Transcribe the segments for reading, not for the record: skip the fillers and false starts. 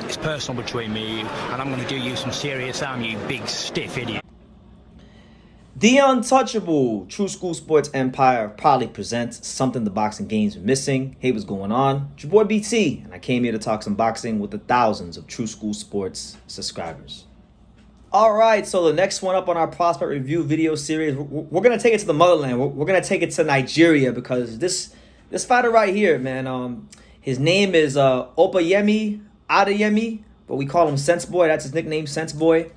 It's personal between me, and I'm going to do you some serious harm, you big stiff idiot. The Untouchable True School Sports Empire proudly presents something the boxing game's been missing. Hey, what's going on? It's your boy BT, and I came here to talk some boxing with the thousands of True School Sports subscribers. All right, so the next one up on our prospect review video series, we're gonna take it to the motherland. We're gonna take it to Nigeria because this fighter right here, man, his name is Opeyemi Adeyemi, but we call him Senseboy. That's his nickname, Senseboy.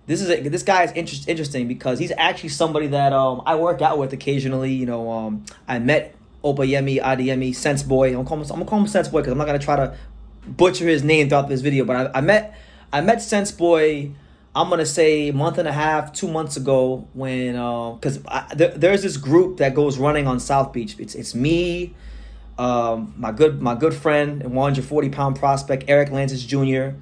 This guy is interesting because he's actually somebody that I work out with occasionally. You know, I met Opeyemi Adeyemi Senseboy. I'm gonna call him Senseboy because I'm not gonna try to butcher his name throughout this video. But I met Senseboy. I'm gonna say a month and a half, 2 months ago when because there's this group that goes running on South Beach. It's me, my good friend and 140-pound prospect Eric Lantis Jr.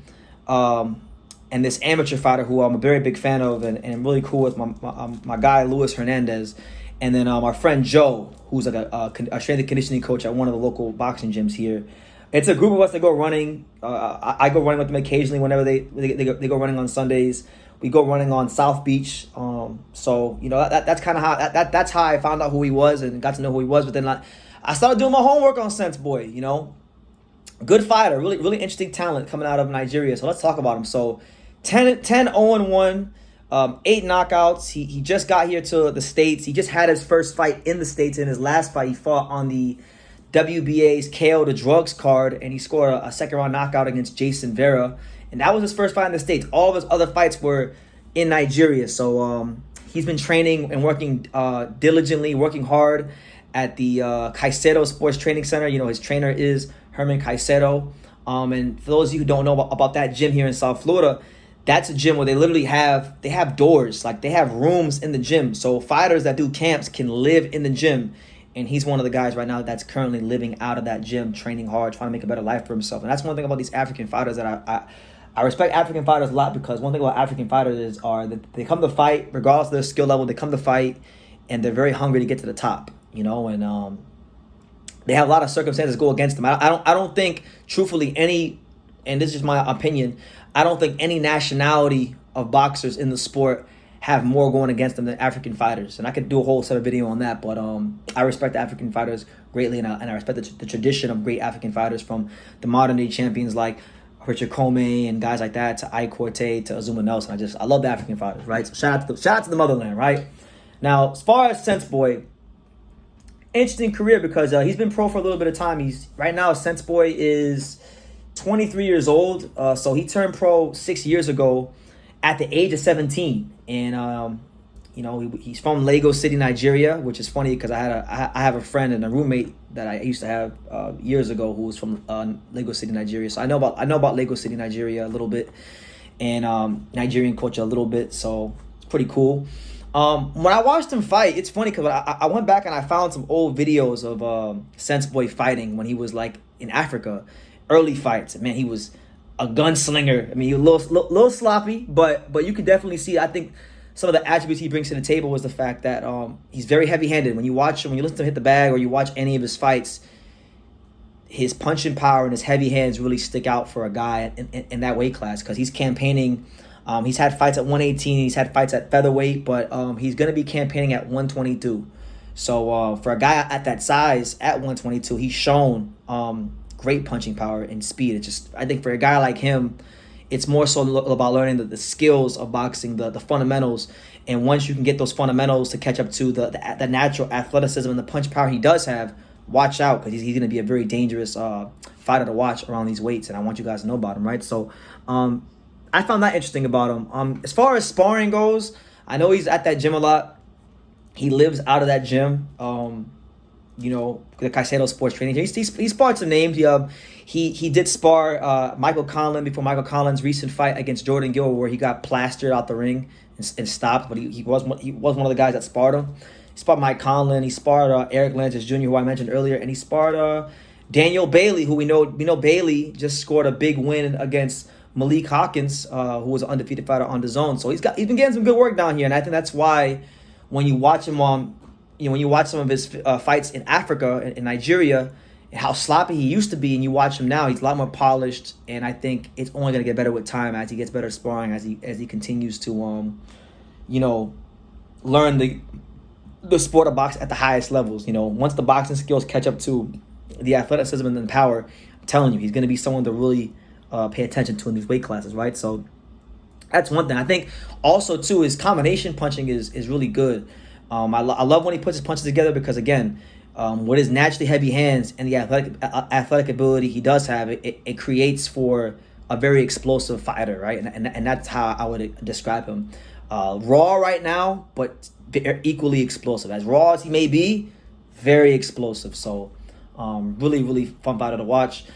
And this amateur fighter who I'm a very big fan of and really cool with, my guy Luis Hernandez, and then our friend Joe, who's like a strength and conditioning coach at one of the local boxing gyms here. It's a group of us that go running. I go running with them occasionally whenever they go running on Sundays. We go running on South Beach. So you know that's kind of how that's how I found out who he was and got to know who he was. But then I started doing my homework on Senseboy. You know, good fighter, really interesting talent coming out of Nigeria. So let's talk about him. So 10-0-1, 8 knockouts. He just got here to the States. He just had his first fight in the States. In his last fight, he fought on the WBA's KO the Drugs card, and he scored a second-round knockout against Jason Vera. And that was his first fight in the States. All of his other fights were in Nigeria. So he's been training and working diligently, working hard at the Caicedo Sports Training Center. You know, his trainer is Herman Caicedo. And for those of you who don't know about that gym here in South Florida, that's a gym where they literally have doors, like they have rooms in the gym. So fighters that do camps can live in the gym. And he's one of the guys right now that's currently living out of that gym, training hard, trying to make a better life for himself. And that's one thing about these African fighters that I respect African fighters a lot, because one thing about African fighters is that they come to fight, regardless of their skill level, they come to fight, and they're very hungry to get to the top, you know, and they have a lot of circumstances go against them. I don't think, truthfully, and this is just my opinion, I don't think any nationality of boxers in the sport have more going against them than African fighters. And I could do a whole set of video on that, but I respect the African fighters greatly, and I respect the tradition of great African fighters, from the modern day champions like Richard Comey and guys like that, to Ike Corte, to Azuma Nelson. I love the African fighters, right? So shout out to the motherland, right? Now, as far as Senseboy, interesting career because he's been pro for a little bit of time. Right now, Senseboy is 23 years old. So he turned pro 6 years ago at the age of 17. And, you know, he's from Lagos City, Nigeria, which is funny because I have a friend and a roommate that I used to have years ago who was from Lagos City, Nigeria. So I know about Lagos City, Nigeria a little bit, and Nigerian culture a little bit. So it's pretty cool. When I watched him fight, it's funny because I went back and I found some old videos of Senseboy fighting when he was like in Africa, early fights. Man, he was a gunslinger. I mean, he was a little sloppy, but you could definitely see, I think, some of the attributes he brings to the table was the fact that he's very heavy-handed. When you watch him, when you listen to him hit the bag, or you watch any of his fights, his punching power and his heavy hands really stick out for a guy in that weight class, because he's campaigning. He's had fights at 118, he's had fights at featherweight, but he's going to be campaigning at 122. So for a guy at that size, at 122, he's shown great punching power and speed. It's just, I think for a guy like him, it's more so about learning the skills of boxing, the fundamentals. And once you can get those fundamentals to catch up to the natural athleticism and the punch power he does have, watch out, because he's going to be a very dangerous fighter to watch around these weights. And I want you guys to know about him, right? So I found that interesting about him. As far as sparring goes, I know he's at that gym a lot. He lives out of that gym. You know, the Caicedo Sports Training Gym. He sparred some names. He did spar Michael Conlan before Michael Conlan's recent fight against Jordan Gill, where he got plastered out the ring and stopped. But he was one of the guys that sparred him. He sparred Mike Conlan. He sparred Eric Lantis Jr., who I mentioned earlier, and he sparred Daniel Bailey, who we know Bailey just scored a big win against Malik Hawkins, who was an undefeated fighter on the zone. So he's been getting some good work down here, and I think that's why when you watch him when you watch some of his fights in Africa, in Nigeria, and how sloppy he used to be, and you watch him now, he's a lot more polished, and I think it's only going to get better with time as he gets better at sparring, as he continues to, learn the sport of boxing at the highest levels. Once the boxing skills catch up to the athleticism and the power, I'm telling you, he's going to be someone to really pay attention to in these weight classes, right? So that's one thing. I think also, too, his combination punching is really good. I love when he puts his punches together because, again, with his naturally heavy hands and the athletic ability he does have, it creates for a very explosive fighter, right? And that's how I would describe him. Raw right now, but equally explosive. As raw as he may be, very explosive. So really, really fun fighter to watch.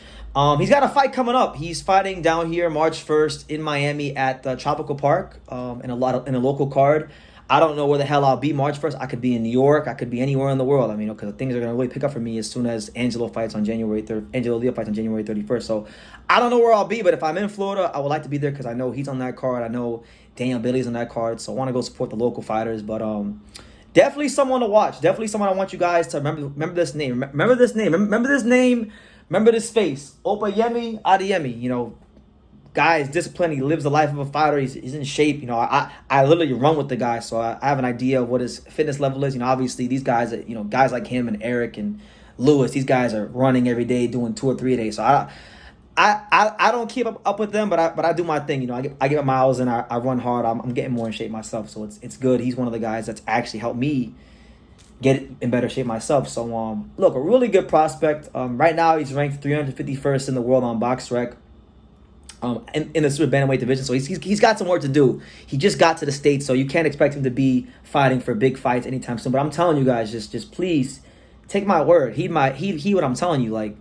He's got a fight coming up. He's fighting down here March 1st in Miami at the Tropical Park in a local card. I don't know where the hell I'll be March 1st. I could be in New York. I could be anywhere in the world. I mean, because things are going to really pick up for me as soon as Angelo Leo fights on January 31st. So I don't know where I'll be, but if I'm in Florida, I would like to be there because I know he's on that card. I know Daniel Bailey's on that card, so I want to go support the local fighters. But definitely someone to watch. Definitely someone I want you guys to remember this name. Remember this name. Remember this name. Remember this face. Opeyemi Adeyemi. Guy is disciplined. He lives the life of a fighter. He's in shape. I literally run with the guy, so I have an idea of what his fitness level is. Obviously these guys, guys like him and Eric and Lewis, these guys are running every day, doing 2 or 3 a day. So I don't keep up with them, but I do my thing. I get my miles and I run hard. I'm getting more in shape myself, so it's good. He's one of the guys that's actually helped me get in better shape myself. So look, a really good prospect. Right now he's ranked 351st in the world on BoxRec. In the super bantamweight division, so he's got some work to do. He just got to the States, so you can't expect him to be fighting for big fights anytime soon. But I'm telling you guys, just please take my word. Heed what I'm telling you. Like,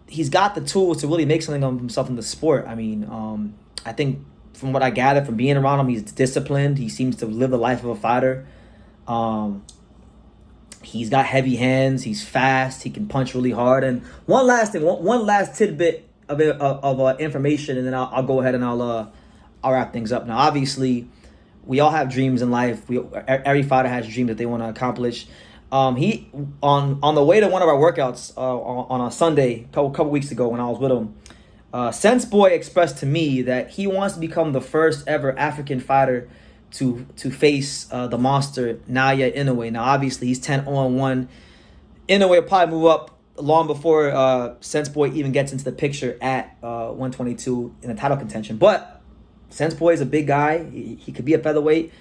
he's got the tools to really make something of himself in the sport. I mean, I think from what I gathered from being around him, he's disciplined. He seems to live the life of a fighter. He's got heavy hands. He's fast. He can punch really hard. And one last thing, one last tidbit of information, and then I'll go ahead and I'll wrap things up. Now, obviously, we all have dreams in life. Every fighter has dreams that they want to accomplish. He on the way to one of our workouts on a Sunday, couple weeks ago when I was with him, Senseboy expressed to me that he wants to become the first ever African fighter to face the monster Naoya Inoue. Now, obviously, he's 10-0-1. Inoue will probably move up long before Senseboy even gets into the picture at 122 in the title contention. But Senseboy is a big guy. He could be a featherweight.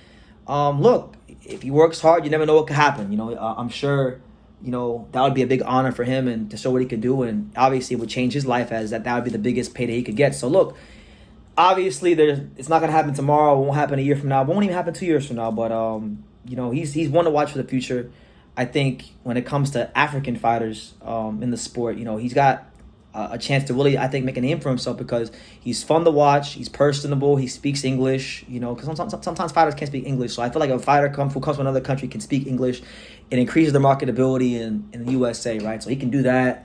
Look, if he works hard, you never know what could happen. I'm sure, that would be a big honor for him and to show what he could do. And obviously it would change his life as that would be the biggest payday he could get. So look, obviously it's not going to happen tomorrow. It won't happen a year from now. It won't even happen 2 years from now. But, he's one to watch for the future. I think when it comes to African fighters in the sport, he's got a chance to really, I think, make a name for himself because he's fun to watch. He's personable. He speaks English, because sometimes fighters can't speak English. So I feel like a fighter who comes from another country can speak English. It increases their marketability in the USA, right? So he can do that.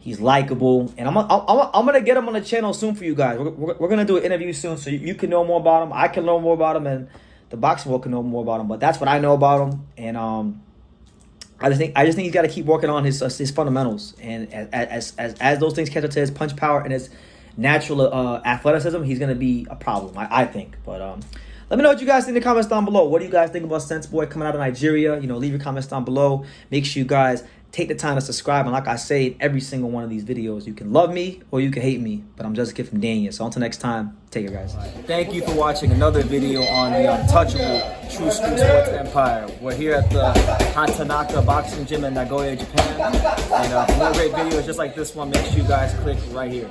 He's likable. And I'm going to get him on the channel soon for you guys. We're going to do an interview soon so you can know more about him. I can know more about him, and the boxing world can know more about him. But that's what I know about him. And I just think he's got to keep working on his fundamentals, and as those things catch up to his punch power and his natural athleticism, he's gonna be a problem, I think. But let me know what you guys think in the comments down below. What do you guys think about Senseboy coming out of Nigeria? Leave your comments down below. Make sure you guys take the time to subscribe. And like I say in every single one of these videos, you can love me or you can hate me, but I'm just a kid from Dania. So until next time, take care, guys. Thank you for watching another video on the untouchable True School Sports Empire. We're here at the Hatanaka Boxing Gym in Nagoya, Japan. And for more great videos just like this one, make sure you guys click right here.